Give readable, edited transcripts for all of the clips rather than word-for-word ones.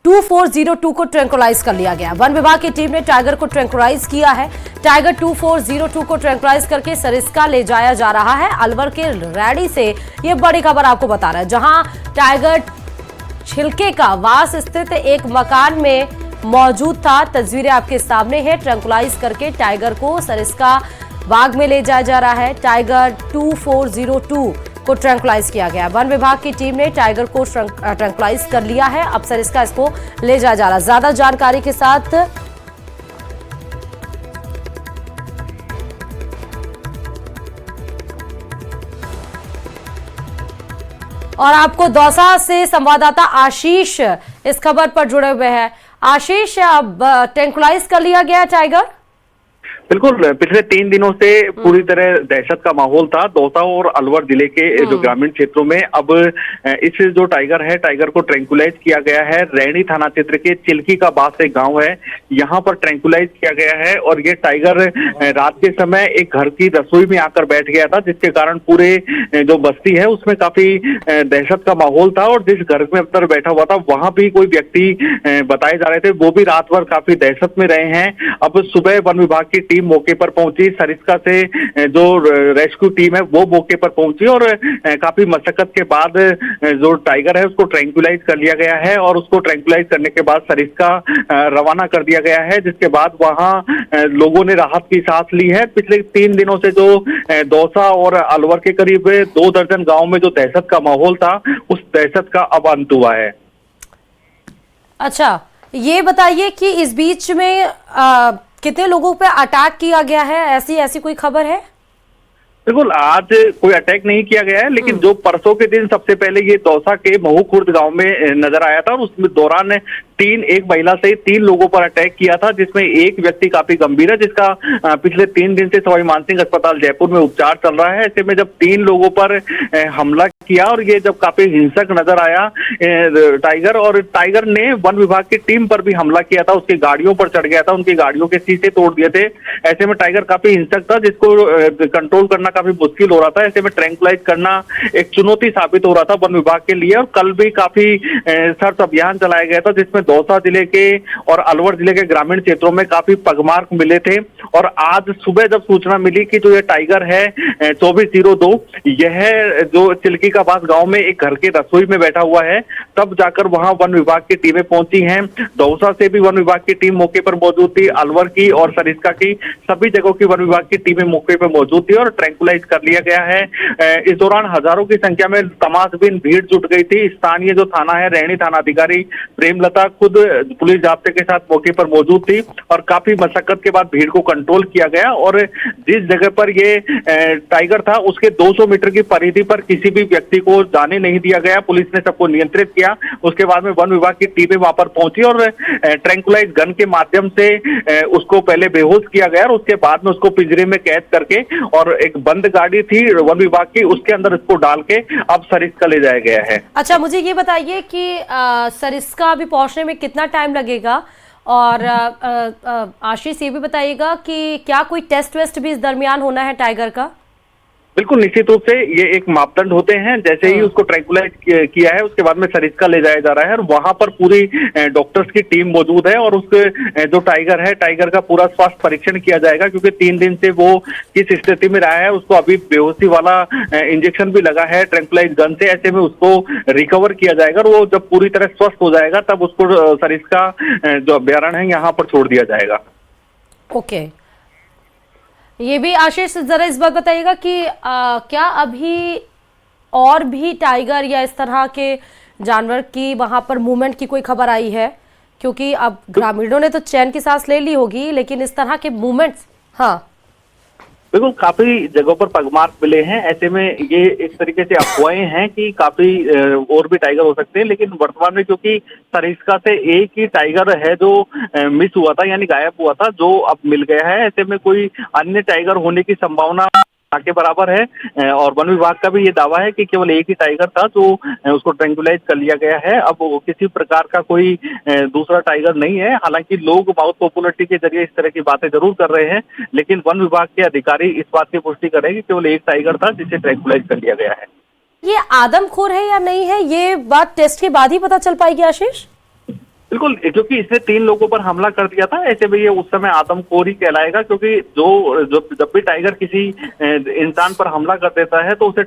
2402 को ट्रैंकुलाइज कर लिया गया। वन विभाग की टीम ने टाइगर को ट्रैंकुलाइज किया है। टाइगर 2402 को ट्रैंकुलाइज करके सरिस्का ले जाया जा रहा है। अलवर के रैणी से ये बड़ी खबर आपको बता रहा है, जहां टाइगर छिलके का वास स्थित एक मकान में मौजूद था। तस्वीरें आपके सामने है। ट्रैंकुलाइज करके टाइगर को सरिस्का बाग में ले जाया जा रहा है। टाइगर 2402 को ट्रैंकुलाइज किया गया। वन विभाग की टीम ने टाइगर को ट्रैंकुलाइज कर लिया है। अब सरिस्का इसको ले जाया जा रहा है। ज्यादा जानकारी के साथ और आपको दौसा से संवाददाता आशीष इस खबर पर जुड़े हुए हैं। आशीष, अब ट्रैंकुलाइज कर लिया गया टाइगर? बिल्कुल, पिछले 3 दिनों से पूरी तरह दहशत का माहौल था दौसा और अलवर जिले के जो ग्रामीण क्षेत्रों में। अब इस जो टाइगर है, टाइगर को ट्रैंकुलाइज किया गया है। रैणी थाना क्षेत्र के चिल्की का बास एक गांव है, यहाँ पर ट्रैंकुलाइज किया गया है। और ये टाइगर रात के समय एक घर की रसोई में आकर बैठ गया था, जिसके कारण पूरे जो बस्ती है उसमें काफी दहशत का माहौल था। और जिस घर में अंदर बैठा हुआ था वहां भी कोई व्यक्ति बताए जा रहे थे, वो भी रात भर काफी दहशत में रहे हैं। अब सुबह वन विभाग की टीम मौके पर पहुंची। सरिस्का से जो रेस्क्यू टीम है वो मौके पर पहुंची और काफी मशक्कत के बाद जो टाइगर है उसको ट्रैंकुलाइज कर लिया गया है। और उसको ट्रैंकुलाइज करने के बाद सरिस्का रवाना कर दिया गया है, जिसके बाद वहां लोगों ने राहत की सांस ली है। पिछले 3 दिनों से जो दौसा और अलवर के करीब 2 दर्जन गांव में जो दहशत का माहौल था, उस दहशत का अब अंत हुआ है। अच्छा, ये बताइए कि इस बीच में कितने लोगों पे अटैक किया गया है? ऐसी कोई खबर है? बिल्कुल, आज कोई अटैक नहीं किया गया है, लेकिन जो परसों के दिन सबसे पहले ये दौसा के महू खुर्द गांव में नजर आया था। और उसमें दौरान एक महिला से 3 लोगों पर अटैक किया था, जिसमें एक व्यक्ति काफी गंभीर है, जिसका पिछले 3 दिन से सवाई मानसिंह अस्पताल जयपुर में उपचार चल रहा है। ऐसे में जब 3 लोगों पर हमला किया और ये जब काफी हिंसक नजर आया टाइगर, और टाइगर ने वन विभाग की टीम पर भी हमला किया था, उसकी गाड़ियों पर चढ़ गया था, उनकी गाड़ियों के शीशे तोड़ दिए थे। ऐसे में टाइगर काफी हिंसक था, जिसको कंट्रोल करना काफी मुश्किल हो रहा था। ऐसे में ट्रैंकुलाइज करना एक चुनौती साबित हो रहा था वन विभाग के लिए। और कल भी काफी सर्च अभियान चलाया गया था, जिसमें दौसा जिले के और अलवर जिले के ग्रामीण क्षेत्रों में काफी पगमार्क मिले थे। और आज सुबह जब सूचना मिली कि जो ये टाइगर है 2402, यह जो चिल्की का बास गांव में एक घर के रसोई में बैठा हुआ है, तब जाकर वहां वन विभाग की टीमें पहुंची हैं। दौसा से भी वन विभाग की टीम मौके पर मौजूद थी, अलवर की और सरिस्का की सभी जगहों की वन विभाग की टीमें मौके पर मौजूद थी और ट्रैंकुलाइज कर लिया गया है। इस दौरान हजारों की संख्या में तमाशबीन भीड़ जुट गई थी। स्थानीय जो थाना है, रैणी थाना अधिकारी प्रेमलता खुद पुलिस जाब्ते के साथ मौके पर मौजूद थी और काफी मशक्कत के बाद भीड़ को कंट्रोल किया गया। और जिस जगह पर ये टाइगर था उसके 200 मीटर की परिधि पर किसी भी व्यक्ति को जाने नहीं दिया गया। पुलिस ने सबको नियंत्रित किया। उसके बाद में वन विभाग की टीमें वहां पर पहुंची और ट्रैंकुलाइज गन के माध्यम से उसको पहले बेहोश किया गया और उसके बाद में उसको पिंजरे में कैद करके, और एक बंद गाड़ी थी वन विभाग की, उसके अंदर इसको डाल के अब सरिस्का ले जाया गया है। अच्छा, मुझे ये बताइए कि सरिस्का अभी पहुंचने में कितना टाइम लगेगा? और आशीष, ये भी बताइएगा कि क्या कोई टेस्ट वेस्ट भी इस दरमियान होना है टाइगर का? बिल्कुल, निश्चित रूप से ये एक मापदंड होते हैं। जैसे ही उसको ट्रैंकुलाइज किया है उसके बाद में सरिस्का ले जाया जा रहा है और वहां पर पूरी डॉक्टर्स की टीम मौजूद है और उसके जो टाइगर है, टाइगर का पूरा स्वास्थ्य परीक्षण किया जाएगा, क्योंकि 3 दिन से वो किस स्थिति में रहा है। उसको अभी बेहोशी वाला इंजेक्शन भी लगा है ट्रैंकुलाइज गन से। ऐसे में उसको रिकवर किया जाएगा और वो जब पूरी तरह स्वस्थ हो जाएगा तब उसको सरिस्का जो अभ्यारण्य है यहाँ पर छोड़ दिया जाएगा। ओके, ये भी आशीष जरा इस बात बताइएगा कि क्या अभी और भी टाइगर या इस तरह के जानवर की वहां पर मूवमेंट की कोई खबर आई है? क्योंकि अब ग्रामीणों ने तो चैन की सांस ले ली होगी, लेकिन इस तरह के मूवमेंट्स। हाँ बिल्कुल, काफी जगहों पर पगमार्क मिले हैं। ऐसे में ये एक तरीके से अफवाहें हैं कि काफी और भी टाइगर हो सकते हैं, लेकिन वर्तमान में क्योंकि सरिस्का से एक ही टाइगर है जो मिस हुआ था, यानी गायब हुआ था, जो अब मिल गया है। ऐसे में कोई अन्य टाइगर होने की संभावना के बराबर है। और वन विभाग का भी ये दावा है कि केवल एक ही टाइगर था जो उसको ट्रैंकुलाइज कर लिया गया है। अब किसी प्रकार का कोई दूसरा टाइगर नहीं है। हालांकि लोग माउथ पॉपुलरिटी के जरिए इस तरह की बातें जरूर कर रहे हैं, लेकिन वन विभाग के अधिकारी इस बात की पुष्टि कर रहे हैं कि केवल एक टाइगर था जिसे ट्रैंकुलाइज कर लिया गया है। ये आदमखोर है या नहीं है, ये बात टेस्ट के बाद ही पता चल पाएगी आशीष? बिल्कुल, क्योंकि इसने 3 लोगों पर हमला कर दिया था। ऐसे में ये उस समय आदमखोर ही कहलाएगा, क्योंकि जब भी टाइगर किसी इंसान पर हमला कर देता है तो उसे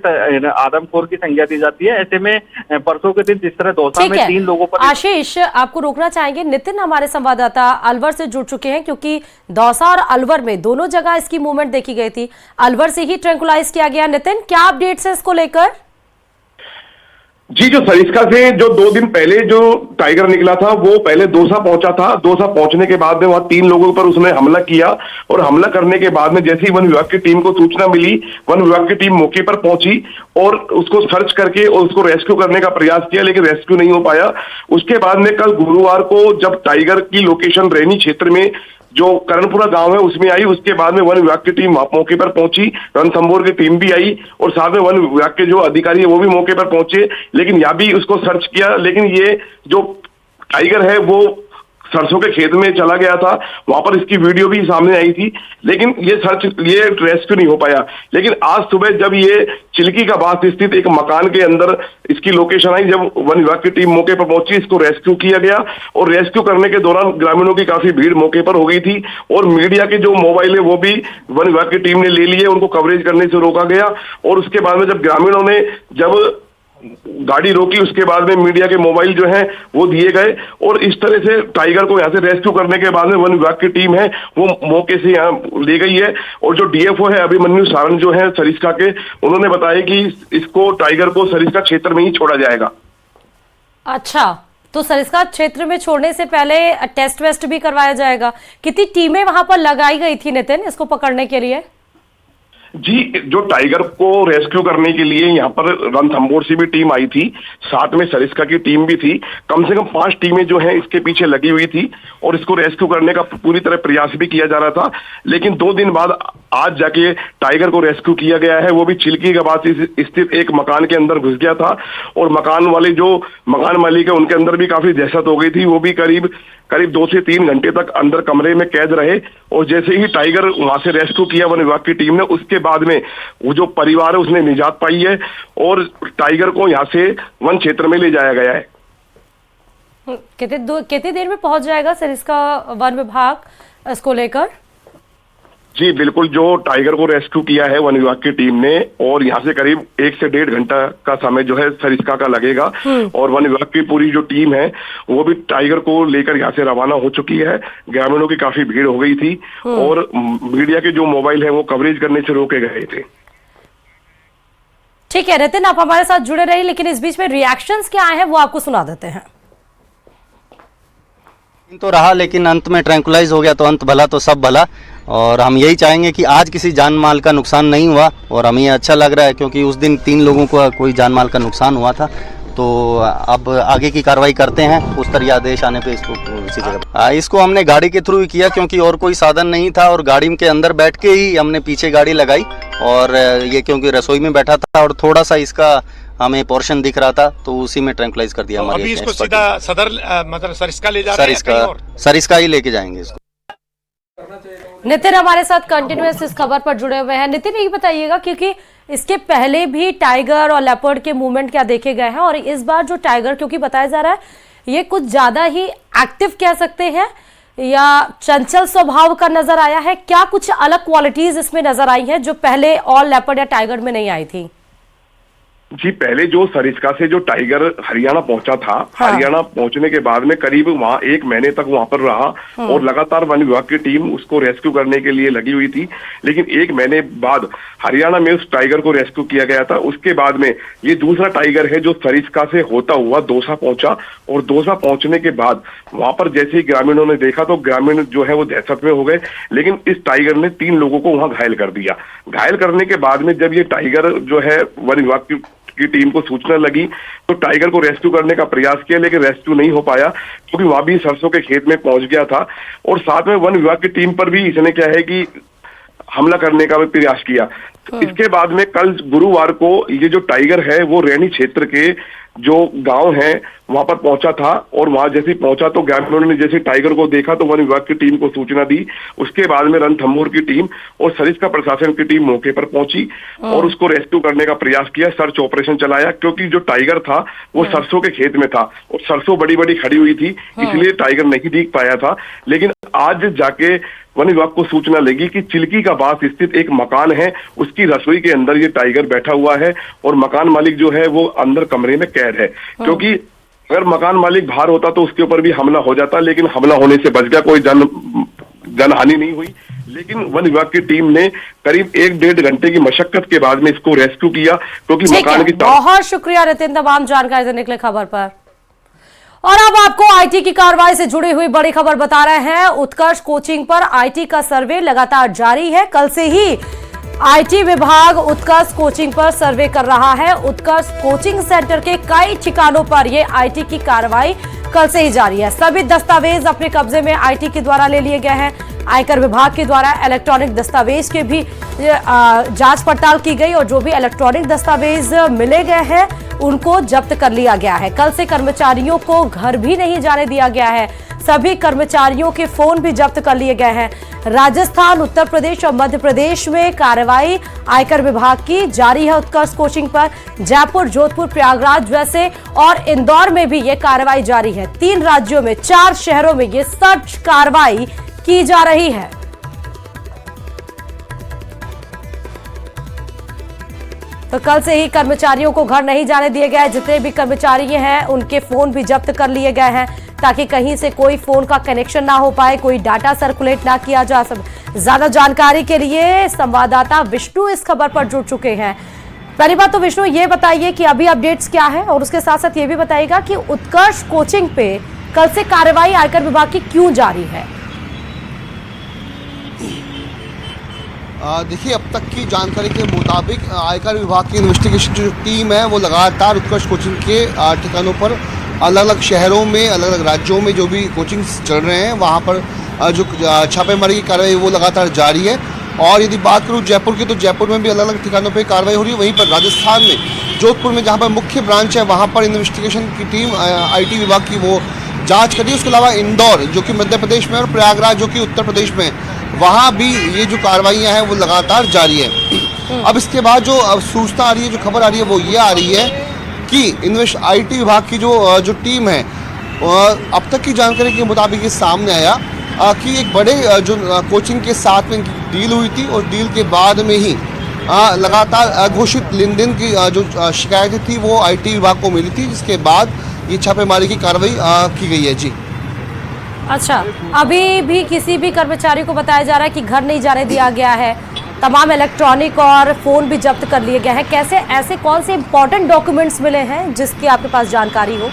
आदमखोर की संज्ञा दी जाती है। ऐसे में परसों के दिन जिस तरह दौसा में 3 लोगों पर। आशीष, आपको रोकना चाहेंगे, नितिन हमारे संवाददाता अलवर से जुड़ चुके हैं, क्योंकि दौसा और अलवर में दोनों जगह इसकी मूवमेंट देखी गई थी। अलवर से ही ट्रैंकुलाइज किया गया। नितिन, क्या अपडेट्स है इसको लेकर? जी, जो सरिस्का से जो 2 दिन पहले जो टाइगर निकला था वो पहले दौसा पहुंचा था। दौसा पहुंचने के बाद में वहां 3 लोगों पर उसने हमला किया और हमला करने के बाद में जैसे ही वन विभाग की टीम को सूचना मिली, वन विभाग की टीम मौके पर पहुंची और उसको सर्च करके और उसको रेस्क्यू करने का प्रयास किया, लेकिन रेस्क्यू नहीं हो पाया। उसके बाद में कल गुरुवार को जब टाइगर की लोकेशन रैनी क्षेत्र में जो करणपुरा गांव है उसमें आई, उसके बाद में वन विभाग की टीम मौके पर पहुंची, रणथंभौर की टीम भी आई और साथ में वन विभाग के जो अधिकारी है वो भी मौके पर पहुंचे, लेकिन यहाँ भी उसको सर्च किया। लेकिन ये जो टाइगर है वो सरसों के खेत में चला गया था, वहां पर इसकी वीडियो भी सामने आई थी, लेकिन ये रेस्क्यू नहीं हो पाया। लेकिन आज सुबह जब ये चिल्की का बास स्थित एक मकान के अंदर इसकी लोकेशन आई, जब वन विभाग की टीम मौके पर पहुंची, इसको रेस्क्यू किया गया और रेस्क्यू करने के दौरान ग्रामीणों की काफी भीड़ मौके पर हो गई थी और मीडिया के जो मोबाइल है वो भी वन विभाग की टीम ने ले लिए, उनको कवरेज करने से रोका गया। और उसके बाद में जब ग्रामीणों ने जब गाड़ी रोकी, उसके बाद में मीडिया के मोबाइल जो है वो दिए गए और इस तरह से टाइगर को यहाँ से रेस्क्यू करने के बाद में वन विभाग की टीम है वो मौके से यहाँ ले गई है। और जो डीएफओ है अभिमन्यु सारण जो है सरिस्का के, उन्होंने बताया कि इसको टाइगर को सरिस्का क्षेत्र में ही छोड़ा जाएगा। अच्छा, तो सरिस्का क्षेत्र में छोड़ने से पहले टेस्ट वेस्ट भी करवाया जाएगा। कितनी टीमें वहां पर लगाई गई थी नितिन इसको पकड़ने के लिए? जी, जो टाइगर को रेस्क्यू करने के लिए यहाँ पर रणथंभौर से भी टीम आई थी, साथ में सरिस्का की टीम भी थी। कम से कम 5 टीमें जो हैं इसके पीछे लगी हुई थी और इसको रेस्क्यू करने का पूरी तरह प्रयास भी किया जा रहा था। लेकिन 2 दिन बाद आज जाके टाइगर को रेस्क्यू किया गया है। वो भी चिल्की के बाद स्थित एक मकान के अंदर घुस गया था और मकान वाले जो मकान मालिक है उनके अंदर भी काफी दहशत हो गई थी। वो भी करीब 2 से 3 घंटे तक अंदर कमरे में कैद रहे और जैसे ही टाइगर वहां से रेस्क्यू किया वन विभाग की टीम ने, उसके बाद में वो जो परिवार है उसने निजात पाई है और टाइगर को यहाँ से वन क्षेत्र में ले जाया गया है। कितनी देर में पहुंच जाएगा सरिस्का वन विभाग इसको लेकर? जी बिल्कुल, जो टाइगर को रेस्क्यू किया है वन विभाग की टीम ने और यहाँ से करीब 1 से 1.5 घंटा का समय जो है सरिस्का का लगेगा और वन विभाग की पूरी जो टीम है वो भी टाइगर को लेकर यहाँ से रवाना हो चुकी है। ग्रामीणों की काफी भीड़ हो गई थी और मीडिया के जो मोबाइल है वो कवरेज करने से रोके गए थे। ठीक है नितिन, आप हमारे साथ जुड़े रहिए, लेकिन इस बीच में रिएक्शंस क्या आए हैं वो आपको सुना देते हैं। तो रहा, लेकिन अंत में ट्रैंकुलाइज हो गया तो अंत भला तो सब भला। और हम यही चाहेंगे कि आज किसी जान माल का नुकसान नहीं हुआ और हमें अच्छा लग रहा है, क्योंकि उस दिन 3 लोगों को कोई जान माल का नुकसान हुआ था। तो अब आगे की कार्रवाई करते हैं, उस तरह आदेश आने पे इसको इसी जगह इसको हमने गाड़ी के थ्रू ही किया, क्योंकि और कोई साधन नहीं था और गाड़ी के अंदर बैठ के ही हमने पीछे गाड़ी लगाई और ये क्योंकि रसोई में बैठा था और थोड़ा सा इसका हमें पोर्शन दिख रहा था तो उसी में ट्रैंकुलाइज कर दिया। अभी इसको सीधा सदर मतलब सरिस्का ले जा रहे हैं? सरिस्का ही लेके जाएंगे इसको। नितिन हमारे साथ कंटिन्यूअस इस खबर पर जुड़े हुए हैं। नितिन, ये बताइएगा, क्योंकि इसके पहले भी टाइगर और लेपर्ड के मूवमेंट क्या देखे गए हैं और इस बार जो टाइगर, क्योंकि बताया जा रहा है ये कुछ ज्यादा ही एक्टिव कह सकते हैं या चंचल स्वभाव का नजर आया है, क्या कुछ अलग क्वालिटीज इसमें नजर आई है जो पहले और लेपर्ड या टाइगर में नहीं आई थी? जी, पहले जो सरिस्का से जो टाइगर हरियाणा पहुंचा था, हाँ। हरियाणा पहुंचने के बाद में करीब वहां 1 महीने तक वहां पर रहा और लगातार वन विभाग की टीम उसको रेस्क्यू करने के लिए लगी हुई थी। लेकिन 1 महीने बाद हरियाणा में उस टाइगर को रेस्क्यू किया गया था। उसके बाद में ये दूसरा टाइगर है जो सरिस्का से होता हुआ दौसा पहुंचा और दौसा पहुंचने के बाद वहां पर जैसे ही ग्रामीणों ने देखा तो ग्रामीण जो है वो दहशत में हो गए। लेकिन इस टाइगर ने 3 लोगों को वहां घायल कर दिया। घायल करने के बाद में जब ये टाइगर जो है वन विभाग की टीम को सूचना लगी तो टाइगर को रेस्क्यू करने का प्रयास किया, लेकिन रेस्क्यू नहीं हो पाया क्योंकि वहां भी सरसों के खेत में पहुंच गया था। और साथ में वन विभाग की टीम पर भी इसने क्या है कि हमला करने का भी प्रयास किया। इसके बाद में कल गुरुवार को ये जो टाइगर है वो रैनी क्षेत्र के जो गांव है वहां पर पहुंचा था, और वहां जैसे पहुंचा तो ग्रामीणों ने जैसे टाइगर को देखा तो वन विभाग की टीम को सूचना दी। उसके बाद में रणथंभौर की टीम और सरिस्का प्रशासन की टीम मौके पर पहुंची और उसको रेस्क्यू करने का प्रयास किया, सर्च ऑपरेशन चलाया, क्योंकि जो टाइगर था वो सरसों के खेत में था और सरसों बड़ी बड़ी खड़ी हुई थी, इसलिए टाइगर नहीं दिख पाया था। लेकिन आज जाके वन विभाग को सूचना लगी कि चिल्की का पास स्थित एक मकान है, उसकी रसोई के अंदर ये टाइगर बैठा हुआ है और मकान मालिक जो है वो अंदर कमरे में कैद है। क्योंकि अगर मकान मालिक बाहर होता तो उसके ऊपर भी हमला हो जाता, लेकिन हमला होने से बच गया, कोई जनहानि नहीं हुई। लेकिन वन विभाग की टीम ने करीब 1-1.5 घंटे की मशक्कत के बाद में इसको रेस्क्यू किया, क्योंकि मकान की बहुत शुक्रिया नितिन तमाम जानकारी देने के लिए खबर पर। और अब आपको आईटी की कार्रवाई से जुड़ी हुई बड़ी खबर बता रहे हैं। उत्कर्ष कोचिंग पर आईटी का सर्वे लगातार जारी है। कल से ही आईटी विभाग उत्कर्ष कोचिंग पर सर्वे कर रहा है। उत्कर्ष कोचिंग सेंटर के कई ठिकानों पर यह आईटी की कार्रवाई कल से ही जारी है। सभी दस्तावेज अपने कब्जे में आईटी के द्वारा ले लिए गए हैं। आयकर विभाग के द्वारा इलेक्ट्रॉनिक दस्तावेज के भी जांच पड़ताल की गई और जो भी इलेक्ट्रॉनिक दस्तावेज मिले गए हैं उनको जब्त कर लिया गया है। कल से कर्मचारियों को घर भी नहीं जाने दिया गया है। सभी कर्मचारियों के फोन भी जब्त कर लिए गए हैं। राजस्थान, उत्तर प्रदेश और मध्य प्रदेश में कार्रवाई आयकर विभाग की जारी है। उत्कर्ष कोचिंग पर जयपुर, जोधपुर, प्रयागराज जैसे और इंदौर में भी ये कार्रवाई जारी है। 3 राज्यों में 4 शहरों में ये सर्च कार्रवाई की जा रही है। तो कल से ही कर्मचारियों को घर नहीं जाने दिए गए। जितने भी कर्मचारी हैं उनके फोन भी जब्त कर लिए गए हैं ताकि कहीं से कोई फोन का कनेक्शन ना हो पाए, कोई डाटा सर्कुलेट ना किया जा सके। ज्यादा जानकारी के लिए संवाददाता विष्णु इस खबर पर जुड़ चुके हैं। पहली बात तो विष्णु ये बताइए कि अभी अपडेट्स क्या है और उसके साथ साथ ये भी बताइएगा कि उत्कर्ष कोचिंग पे कल से कार्रवाई आयकर विभाग की क्यों जारी है। देखिए, अब तक की जानकारी के मुताबिक आयकर विभाग की इन्वेस्टिगेशन जो टीम है वो लगातार उत्कर्ष कोचिंग के ठिकानों पर अलग अलग शहरों में, अलग अलग राज्यों में जो भी कोचिंग चल रहे हैं वहाँ पर जो छापेमारी की कार्रवाई वो लगातार जारी है। और यदि बात करूँ जयपुर की, तो जयपुर में भी अलग अलग ठिकानों पर कार्रवाई हो रही है। वहीं पर राजस्थान में जोधपुर में जहाँ पर मुख्य ब्रांच है वहाँ पर इन्वेस्टिगेशन की टीम IT विभाग की वो जाँच कर रही है। उसके अलावा इंदौर जो कि मध्य प्रदेश में और प्रयागराज जो कि उत्तर प्रदेश में, वहाँ भी ये जो कार्रवाइयाँ हैं वो लगातार जारी है। अब इसके बाद जो अब सूचना आ रही है, जो खबर आ रही है वो ये आ रही है कि IT विभाग की जो टीम है, अब तक की जानकारी के मुताबिक ये सामने आया कि एक बड़े जो कोचिंग के साथ में इनकी डील हुई थी और डील के बाद में ही लगातार अघोषित लेन देन की जो शिकायतें थी वो IT विभाग को मिली थी, जिसके बाद ये छापेमारी की कार्रवाई की गई है। जी अच्छा, अभी भी किसी भी कर्मचारी को बताया जा रहा है कि घर नहीं जाने दिया गया है। तमाम इलेक्ट्रॉनिक और फोन भी जब्त कर लिए गए हैं। कैसे, ऐसे कौन से इंपॉर्टेंट डॉक्यूमेंट्स मिले हैं जिसकी आपके पास जानकारी हो?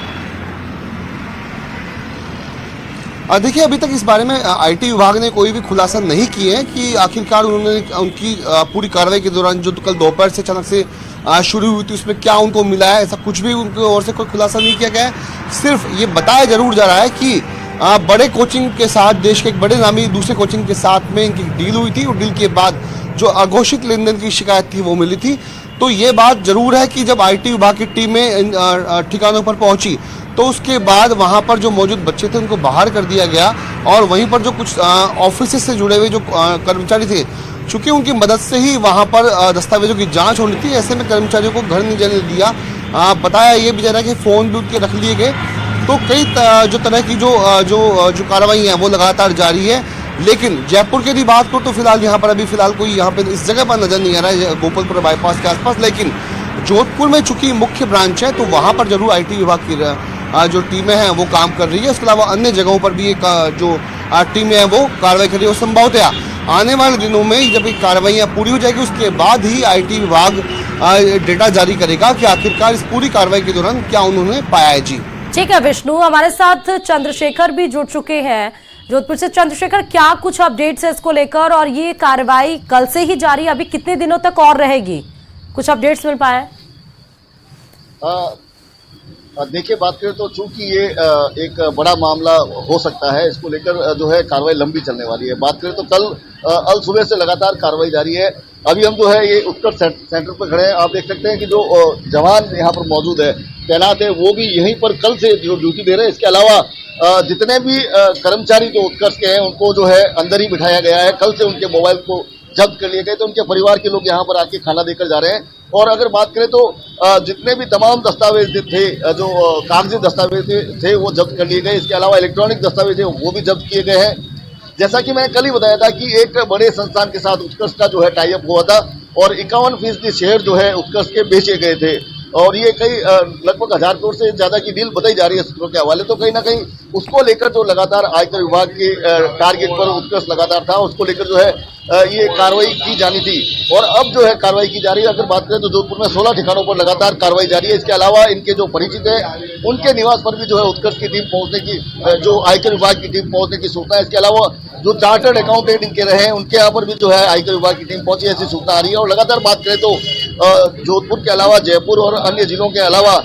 देखिए, अभी तक इस बारे में IT विभाग ने कोई भी खुलासा नहीं किए है कि आखिरकार उन्होंने उनकी पूरी कार्रवाई के दौरान जो कल दोपहर से अचानक से शुरू हुई थी उसमें क्या उनको मिला है, ऐसा कुछ भी उनकी ओर से कोई खुलासा नहीं किया गया है। सिर्फ ये बताया जरूर जा रहा है कि बड़े कोचिंग के साथ, देश के एक बड़े नामी दूसरे कोचिंग के साथ में इनकी डील हुई थी और डील के बाद जो अघोषित लेन देन की शिकायत थी वो मिली थी। तो ये बात जरूर है कि जब IT विभाग की टीमें ठिकानों पर पहुंची तो उसके बाद वहां पर जो मौजूद बच्चे थे उनको बाहर कर दिया गया और वहीं पर जो कुछ ऑफिस से जुड़े हुए जो कर्मचारी थे, चूंकि उनकी मदद से ही वहां पर दस्तावेजों की जांच होनी थी, ऐसे में कर्मचारियों को घर नहीं जाने दिया। बताया ये भी जा रहा है कि फ़ोन भी उनके रख लिए गए। तो कई जो तरह की जो कार्रवाई हैं वो लगातार जारी है। लेकिन जयपुर की यदि बात करो तो फिलहाल यहाँ पर फिलहाल कोई यहाँ पे इस जगह पर नजर नहीं आ रहा है, गोपालपुर बाईपास के आसपास। लेकिन जोधपुर में चूंकि मुख्य ब्रांच है तो वहाँ पर जरूर IT विभाग की जो टीमें हैं वो काम कर रही है। उसके अलावा अन्य जगहों पर भी एक जो टीमें हैं वो कार्रवाई कर रही है। और संभवतः आने वाले दिनों में जब ये कार्रवाइयाँ पूरी हो जाएगी उसके बाद ही IT विभाग डेटा जारी करेगा कि आखिरकार इस पूरी कार्रवाई के दौरान क्या उन्होंने पाया है। जी ठीक है विष्णु, हमारे साथ चंद्रशेखर भी जुड़ चुके हैं जोधपुर से। चंद्रशेखर, क्या कुछ अपडेट्स है इसको लेकर और ये कार्रवाई कल से ही जारी, अभी कितने दिनों तक और रहेगी, कुछ अपडेट्स मिल पाए? देखिए, बात करें तो चूंकि ये एक बड़ा मामला हो सकता है, इसको लेकर जो है कार्रवाई लंबी चलने वाली है। बात करें तो कल अल सुबह से लगातार कार्रवाई जारी है। अभी हम जो है ये उत्कर्ष सेंटर पर खड़े हैं। आप देख सकते हैं कि जो जवान यहाँ पर मौजूद है तैनात है वो भी यहीं पर कल से जो ड्यूटी दे रहे हैं। इसके अलावा जितने भी कर्मचारी जो उत्कर्ष के हैं उनको जो है अंदर ही बिठाया गया है। कल से उनके मोबाइल को जब्त कर लिए गए, तो उनके परिवार के लोग यहाँ पर आके खाना देकर जा रहे हैं। और अगर बात करें तो जितने भी तमाम दस्तावेज थे, जो कागजी दस्तावेज थे वो जब्त कर लिए गए। इसके अलावा इलेक्ट्रॉनिक दस्तावेज है वो भी जब्त किए गए हैं। जैसा कि मैंने कल ही बताया था कि एक बड़े संस्थान के साथ उत्कर्ष का जो है टाई अप हुआ था और 51% शेयर जो है उत्कर्ष के बेचे गए थे और ये कई लगभग 1000 करोड़ से ज्यादा की डील बताई जा रही है सूत्रों के हवाले। तो कहीं ना कहीं उसको लेकर जो लगातार आयकर विभाग के टारगेट पर उत्कर्ष लगातार था, उसको लेकर जो है ये कार्रवाई की जानी थी और अब जो है कार्रवाई की जा रही है। अगर बात करें तो जोधपुर में 16 ठिकानों पर लगातार कार्रवाई जारी है। इसके अलावा इनके जो परिचित है उनके निवास पर भी जो है उत्कर्ष की टीम पहुंचने की, जो आयकर विभाग की टीम पहुंचने की सूचना है। इसके अलावा जो चार्टर्ड अकाउंटेंट इनके रहे हैं उनके यहाँ पर भी जो है आयकर विभाग की टीम पहुंची, ऐसी सूचना आ रही है। और लगातार बात करें तो जोधपुर के अलावा जयपुर और अन्य जिलों के अलावा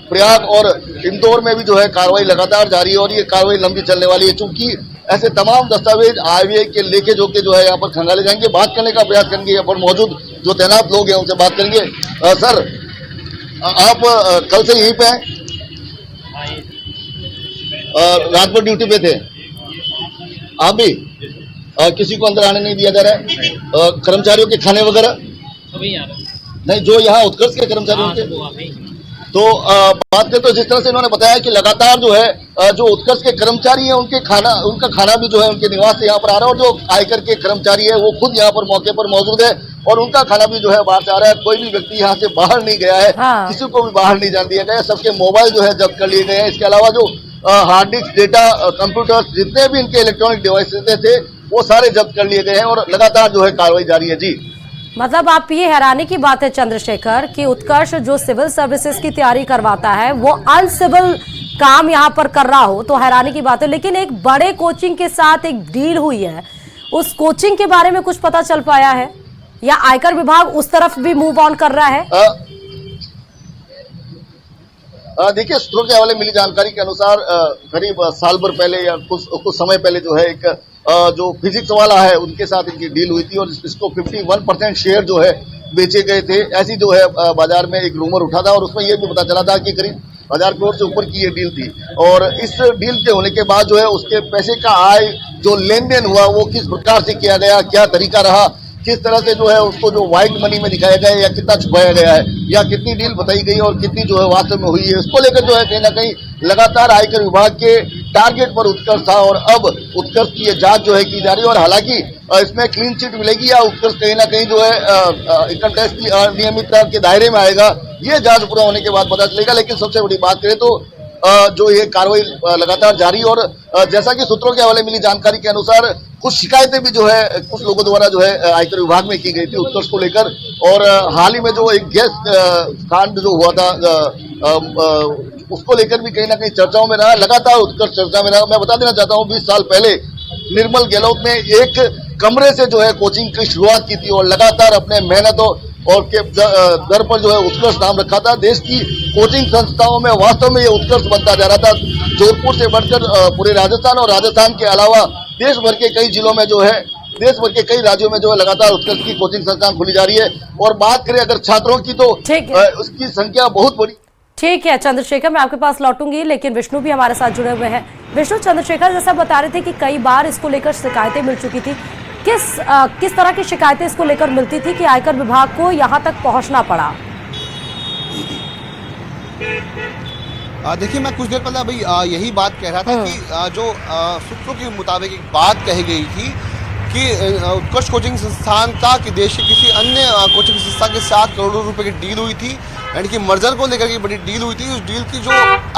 प्रयाग और इंदौर में भी जो है कार्रवाई लगातार जारी है और ये कार्रवाई लंबी चलने वाली है। चूंकि ऐसे तमाम दस्तावेज आरबीआई के लेके जो है यहाँ पर खंगाले जाएंगे। बात करने का प्रयास करेंगे, यहाँ पर मौजूद जो तैनात लोग हैं उनसे बात करेंगे। सर, आप कल से यहीं पे हैं? रात भर ड्यूटी पे थे आप भी? किसी को अंदर आने नहीं दिया जा रहा है? कर्मचारियों के खाने वगैरह नहीं, जो यहाँ उत्कर्ष के कर्मचारियों के तो बात करें तो जिस तरह से इन्होंने बताया कि लगातार जो है जो उत्कर्ष के कर्मचारी हैं उनका खाना भी जो है उनके निवास से यहाँ पर आ रहा है और जो आयकर के कर्मचारी है वो खुद यहाँ पर मौके पर मौजूद है और उनका खाना भी जो है बाहर से आ रहा है। कोई भी व्यक्ति यहाँ से बाहर नहीं गया है, किसी को भी बाहर नहीं जाने दिया गया है। सबके मोबाइल जो है जब्त कर लिए गए हैं। इसके अलावा जो हार्ड डिस्क, डेटा, कंप्यूटर, जितने भी इनके इलेक्ट्रॉनिक डिवाइसेज थे वो सारे जब्त कर लिए गए हैं और लगातार जो है कार्रवाई जारी है। जी, मतलब आप ये हैरानी की बात है चंद्रशेखर कि उत्कर्ष जो सिविल सर्विसेज की तैयारी करवाता है वो अनसिविल काम यहाँ पर कर रहा हो तो हैरानी की बात है। लेकिन एक बड़े कोचिंग के साथ एक डील हुई है, उस कोचिंग के बारे में कुछ पता चल पाया है या आयकर विभाग उस तरफ भी मूव ऑन कर रहा है? देखिए, सूत्रों के हवाले मिली जानकारी के अनुसार करीब साल भर पहले या कुछ समय पहले जो है एक जो फिजिक्स वाला है उनके साथ इनकी डील हुई थी और इसको 51% शेयर जो है बेचे गए थे। ऐसी जो है बाजार में एक रूमर उठा था और उसमें यह भी पता चला था कि करीब 1000 करोड़ से ऊपर की ये डील थी और इस डील के होने के बाद जो है उसके पैसे का आय जो लेन देन हुआ वो किस प्रकार से किया गया, क्या तरीका रहा, किस तरह से जो है उसको जो व्हाइट मनी में दिखाया गया या कितना छुपाया गया है या कितनी डील बताई गई और कितनी जो है वास्तव में हुई है, इसको लेकर जो है कहीं ना कहीं लगातार आयकर विभाग के टारगेट पर उत्कर्ष था और अब उत्कर्ष की ये जांच जो है की जा रही है। और हालांकि इसमें क्लीन चिट मिलेगी या उत्कर्ष कहीं ना कहीं जो है इनकम टैक्स की अनियमितता के दायरे में आएगा, ये जांच पूरा होने के बाद पता चलेगा। लेकिन सबसे बड़ी बात करें तो जो ये कार्रवाई लगातार जारी और जैसा कि सूत्रों के हवाले मिली जानकारी के अनुसार कुछ शिकायतें भी जो है कुछ लोगों द्वारा जो है आयकर विभाग में की गई थी उत्कर्ष को लेकर। और हाल ही में जो एक गैस कांड जो हुआ था उसको लेकर भी कहीं ना कहीं चर्चाओं में रहा, लगातार उत्कर्ष चर्चा में रहा। मैं बता देना चाहता हूँ 20 साल पहले निर्मल गहलोत ने एक कमरे से जो है कोचिंग की शुरुआत की थी और लगातार अपने मेहनतों और के दर पर जो है उत्कर्ष नाम रखा था। देश की कोचिंग संस्थाओं में वास्तव में ये उत्कर्ष बनता जा रहा था। जोधपुर से बढ़कर पूरे राजस्थान और राजस्थान के अलावा देश भर के कई जिलों में जो है, देश भर के कई राज्यों में जो है लगातार उत्कर्ष की कोचिंग संस्थान खुली जा रही है। और बात करें अगर छात्रों की तो उसकी संख्या बहुत बड़ी। ठीक है चंद्रशेखर, मैं आपके पास लौटूंगी, लेकिन विष्णु भी हमारे साथ जुड़े हुए हैं। विष्णु, चंद्रशेखर जैसा बता रहे थे कि कई बार इसको लेकर शिकायतें मिल चुकी थी, किस तरह की शिकायतें इसको लेकर मिलती थी कि आयकर विभाग को यहां तक पहुंचना पड़ा? देखिए, मैं कुछ देर पहले अभी यही बात कह रहा था कि जो सूत्रों के मुताबिक एक बात कही गई थी कि उत्कर्ष कोचिंग संस्थान का कि देश के किसी अन्य कोचिंग संस्था के साथ करोड़ों रुपए की डील हुई थी, यानी कि मर्जर को लेकर की बड़ी डील हुई थी। उस डील की जो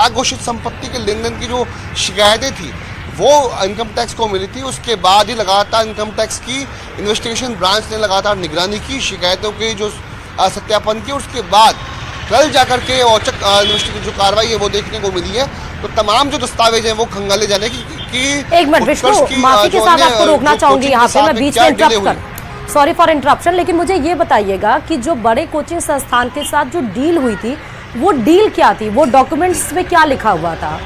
अघोषित संपत्ति के लेन देन की जो शिकायतें थी वो इनकम टैक्स को मिली थी। उसके बाद ही लगातार इनकम टैक्स की इन्वेस्टिगेशन ब्रांच ने लगातार निगरानी की, शिकायतों की जो सत्यापन की। उसके बाद कल जाकर के औचक इन्वेस्टिगेशन जो कार्रवाई है वो देखने को मिली है। तो तमाम जो दस्तावेज हैं वो खंगाले जाने की एक मिनट विष्णु, माफी के साथ आपको रोकना चाहूंगी यहाँ पे, मैं बीच में इंटरप्ट कर, सॉरी फॉर इंटरप्शन, लेकिन मुझे ये बताइएगा कि जो बड़े कोचिंग संस्थान के साथ जो डील हुई थी वो डील क्या थी, वो डॉक्यूमेंट्स में क्या लिखा हुआ था?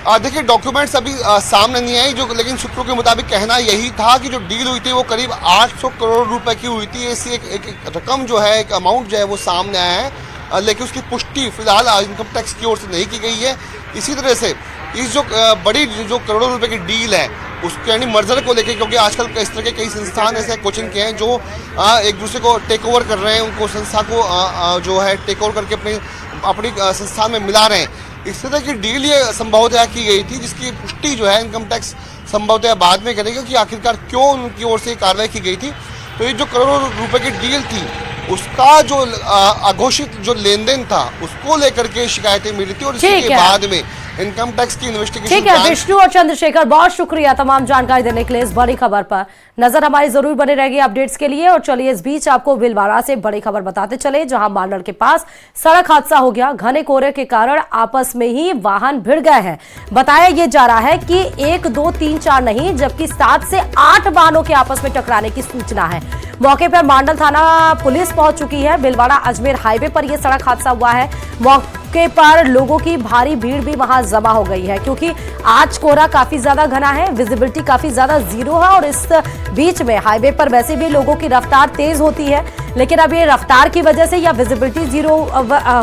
देखिए डॉक्यूमेंट्स अभी सामने नहीं आई, जो लेकिन सूत्रों के मुताबिक कहना यही था कि जो डील हुई थी वो करीब 800 करोड़ रुपए की हुई थी। ऐसी एक रकम जो है, एक अमाउंट जो है वो सामने आया है, लेकिन उसकी पुष्टि फिलहाल इनकम टैक्स की ओर से नहीं की गई है। इसी तरह से इस जो बड़ी जो करोड़ों रुपए की डील है उसके यानी मर्जर को लेकर, क्योंकि आजकल इस तरह के कई संस्थान ऐसे कोचिंग के हैं जो एक दूसरे को टेक ओवर कर रहे हैं, उनको संस्था को जो है टेक ओवर करके अपनी संस्थान में मिला रहे हैं। इस तरह की डील ये संभवतः की गई थी, जिसकी पुष्टि जो है इनकम टैक्स संभवतः बाद में करेगा कि आखिरकार क्यों उनकी ओर से कार्रवाई की गई थी। तो ये जो करोड़ों रुपए की डील थी उसका जो अघोषित जो लेन देन था उसको लेकर के शिकायतें मिली थी, और इसके बाद में इनकम टैक्स की इन्वेस्टिगेशन। ठीक है विष्णु और चंद्रशेखर, बहुत शुक्रिया तमाम जानकारी देने के लिए। इस बड़ी खबर पर नजर हमारी जरूर बनी रहेगी अपडेट्स के लिए। और चलिए इस बीच आपको भीलवाड़ा से बड़ी खबर बताते चले, जहां मांडल के पास सड़क हादसा हो गया। घने कोहरे के कारण आपस में ही वाहन भिड़ गए हैं। बताया यह जा रहा है कि 1, 2, 3, 4 नहीं, जबकि 7 से 8 वाहनों के आपस में टकराने की सूचना है। मौके पर मांडल थाना पुलिस पहुंच चुकी है। भीलवाड़ा अजमेर हाईवे पर यह सड़क हादसा हुआ है। मौके पर लोगों की भारी भीड़ भी वहां जमा हो गई है, क्योंकि आज कोहरा काफी ज्यादा घना है, विजिबिलिटी काफी ज्यादा जीरो है। और इस बीच में हाईवे पर वैसे भी लोगों की रफ्तार तेज होती है, लेकिन अब ये रफ्तार की वजह से या विजिबिलिटी जीरो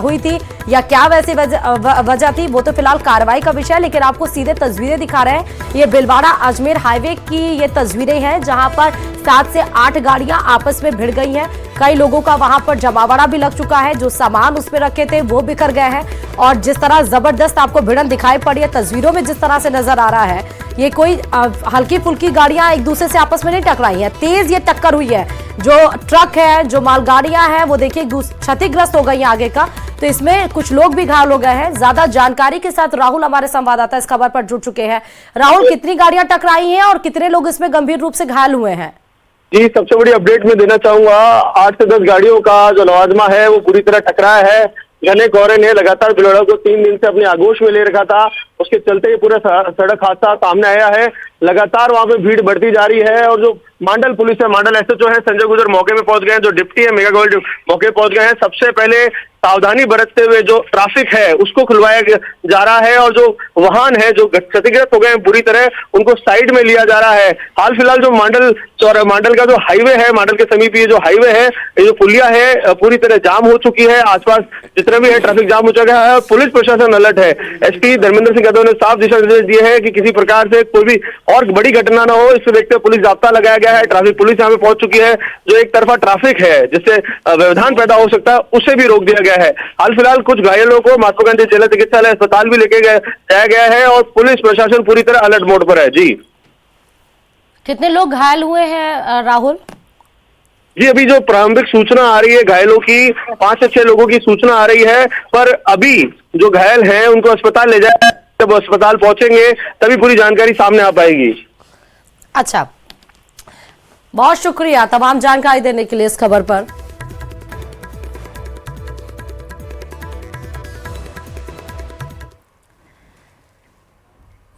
हुई थी या क्या वैसे वजह थी, वो तो फिलहाल कार्रवाई का विषय है। लेकिन आपको सीधे तस्वीरें दिखा रहे हैं। ये भीलवाड़ा अजमेर हाईवे की ये तस्वीरें हैं, जहां पर 7 से 8 गाड़ियां आपस में भिड़ गई हैं। कई लोगों का वहां पर जमावड़ा भी लग चुका है, जो सामान उसमें रखे थे वो बिखर गए हैं। और जिस तरह जबरदस्त आपको भिड़ंत दिखाई पड़ी है तस्वीरों में, जिस तरह से नजर आ रहा है, ये कोई हल्की फुल्की गाड़ियां एक दूसरे से आपस में नहीं टकराई है, तेज ये टक्कर हुई है। जो ट्रक है, जो मालगाड़ियां हैं, वो देखिए क्षतिग्रस्त हो गई है आगे का। तो इसमें कुछ लोग भी घायल हो गए हैं। ज्यादा जानकारी के साथ राहुल हमारे संवाददाता इस खबर पर जुड़ चुके हैं। राहुल, कितनी गाड़ियां टकराई हैं और कितने लोग इसमें गंभीर रूप से घायल हुए हैं? जी, सबसे बड़ी अपडेट मैं देना चाहूंगा। 8 से 10 गाड़ियों का जो लवाजमा है वो पूरी तरह टकराया है। घने कोहरे ने लगातार भीलवाड़ा को 3 दिन से अपने आगोश में ले रखा था, उसके चलते ही पूरा सड़क हादसा सामने आया है। लगातार वहां पे भीड़ बढ़ती जा रही है। और जो मांडल पुलिस है, मांडल एसएचओ है संजय गुजर मौके पे पहुंच गए हैं, जो डिप्टी है मेगा गोयल मौके पे पहुंच गए हैं। सबसे पहले सावधानी बरतते हुए जो ट्रैफिक है उसको खुलवाया जा रहा है, और जो वाहन है जो क्षतिग्रस्त हो गए हैं पूरी तरह, उनको साइड में लिया जा रहा है। हाल फिलहाल जो मांडल का जो हाईवे है, मांडल के समीप ये जो हाईवे है, ये जो पुलिया है पूरी तरह जाम हो चुकी है। आसपास जितना भी है ट्रैफिक जाम हो चुका है और पुलिस प्रशासन अलर्ट है। एसपी धर्मेंद्र सिंह यादव ने साफ दिशा निर्देश दिए हैं कि किसी प्रकार से कोई भी और बड़ी घटना ना हो, इसको देखते हुए पुलिस जाब्ता लगाया गया है। ट्रैफिक पुलिस यहाँ पे पहुंच चुकी है। जो एक तरफा ट्रैफिक है जिससे व्यवधान पैदा हो सकता है, उसे भी रोक दिया गया है। हाल फिलहाल कुछ घायलों को महात्मा गांधी जिला चिकित्सालय अस्पताल भी लेके जाया गया है, और पुलिस प्रशासन पूरी तरह अलर्ट मोड पर है। जी, कितने लोग घायल हुए हैं राहुल? जी, अभी जो प्रारंभिक सूचना आ रही है घायलों की, 5 से 6 लोगों की सूचना आ रही है, पर अभी जो घायल हैं उनको अस्पताल ले जाया, जब अस्पताल पहुंचेंगे तभी पूरी जानकारी सामने आ पाएगी। अच्छा, बहुत शुक्रिया तमाम जानकारी देने के लिए इस खबर पर।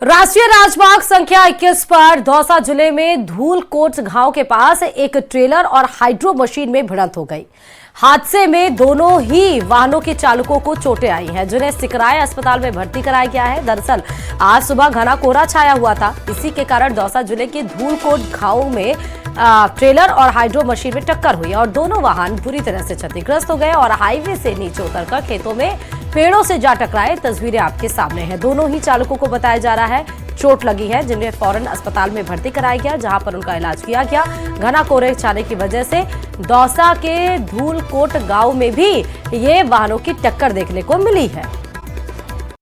राष्ट्रीय राजमार्ग संख्या 21 पर दौसा जिले में धूलकोट गांव के पास एक ट्रेलर और हाइड्रो मशीन में भिड़ंत हो गई। हादसे में दोनों ही वाहनों के चालकों को चोटें आई हैं, जिन्हें सिकराय अस्पताल में भर्ती कराया गया है। दरअसल आज सुबह घना कोहरा छाया हुआ था, इसी के कारण दौसा जिले के धूलकोट गांव में ट्रेलर और हाइड्रो मशीन में टक्कर हुई और दोनों वाहन बुरी तरह से क्षतिग्रस्त हो गए और हाईवे से नीचे उतरकर खेतों में पेड़ों से जा टकराए। तस्वीरें आपके सामने हैं। दोनों ही चालकों को बताया जा रहा है चोट लगी है, जिन्हें फौरन अस्पताल में भर्ती कराया गया, जहां पर उनका इलाज किया गया। घना कोहरे छाने की वजह से दौसा के धूलकोट गांव में भी ये वाहनों की टक्कर देखने को मिली है।